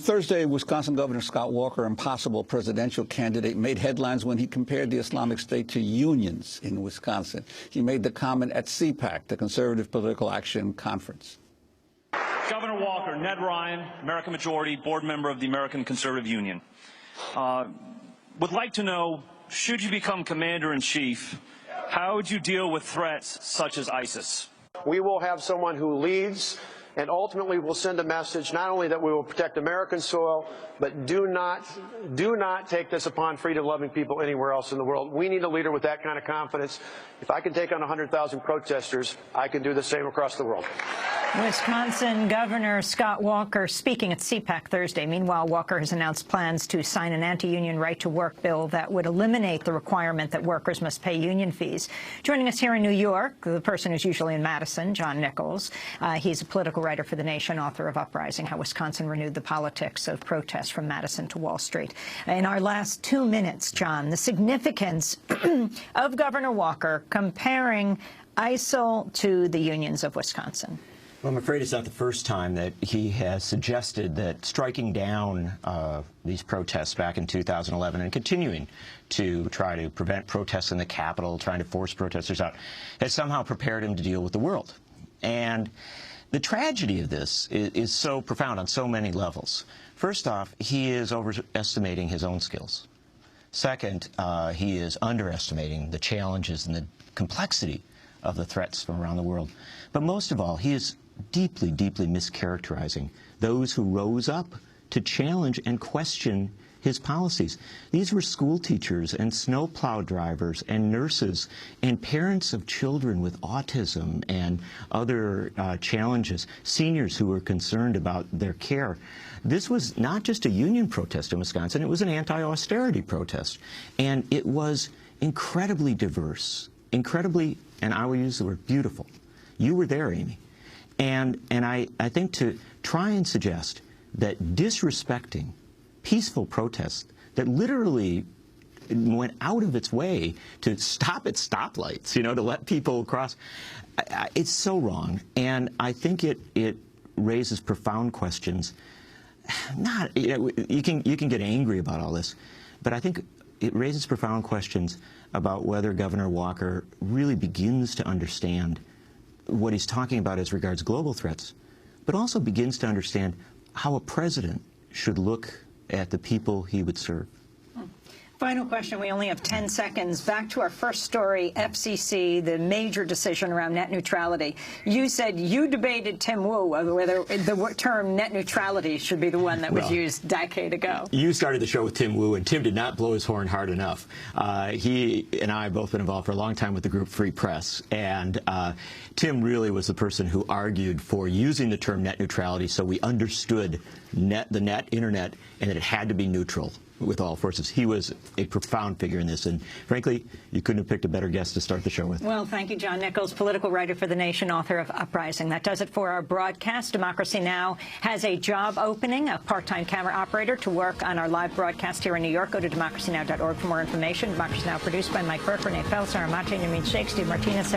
Thursday, Wisconsin Governor Scott Walker, impossible presidential candidate, made headlines when he compared the Islamic State to unions in Wisconsin. He made the comment at CPAC, the Conservative Political Action Conference. Governor Walker, Ned Ryan, American Majority, board member of the American Conservative Union. Would like to know, should you become commander-in-chief, how would you deal with threats such as ISIS? We will have someone who leads and ultimately will send a message not only that we will protect American soil, but do not take this upon freedom-loving people anywhere else in the world. We need a leader with that kind of confidence. If I can take on 100,000 protesters, I can do the same across the world. Wisconsin Governor Scott Walker speaking at CPAC Thursday. Meanwhile, Walker has announced plans to sign an anti-union right-to-work bill that would eliminate the requirement that workers must pay union fees. Joining us here in New York, the person who's usually in Madison, John Nichols. He's a political writer for The Nation, author of Uprising, How Wisconsin Renewed the Politics of Protest from Madison to Wall Street. In our last 2 minutes, John, the significance of Governor Walker comparing ISIL to the unions of Wisconsin. Well, I'm afraid it's not the first time that he has suggested that striking down these protests back in 2011 and continuing to try to prevent protests in the Capitol, trying to force protesters out, has somehow prepared him to deal with the world. And the tragedy of this is so profound on so many levels. First off, he is overestimating his own skills. Second, he is underestimating the challenges and the complexity of the threats from around the world. But most of all, he is deeply, deeply mischaracterizing those who rose up to challenge and question his policies. These were school teachers and snowplow drivers and nurses and parents of children with autism and other challenges, seniors who were concerned about their care. This was not just a union protest in Wisconsin, it was an anti-austerity protest. And it was incredibly diverse, incredibly, and I will use the word beautiful. You were there, Amy. And I think to try and suggest that disrespecting peaceful protests that literally went out of its way to stop at stoplights, you know, to let people cross, it's so wrong. And I think it raises profound questions. Not, you can get angry about all this, but I think it raises profound questions about whether Governor Walker really begins to understand what he's talking about as regards global threats, but also begins to understand how a president should look at the people he would serve. Final question. We only have 10 seconds. Back to our first story, FCC, the major decision around net neutrality. You said you debated Tim Wu whether the term net neutrality should be the one that was used a decade ago. You started the show with Tim Wu, and Tim did not blow his horn hard enough. He and I have both been involved for a long time with the group Free Press, and Tim really was the person who argued for using the term net neutrality so we understood the internet, and that it had to be neutral with all forces. He was a profound figure in this, and frankly, you couldn't have picked a better guest to start the show with. Well, thank you, John Nichols, political writer for The Nation, author of Uprising. That does it for our broadcast. Democracy Now! Has a job opening, a part-time camera operator to work on our live broadcast here in New York. Go to democracynow.org for more information. Democracy Now! Produced by Mike Burke, Renee Feld, Sarah Mate, Namin Sheikh, Steve Martinez,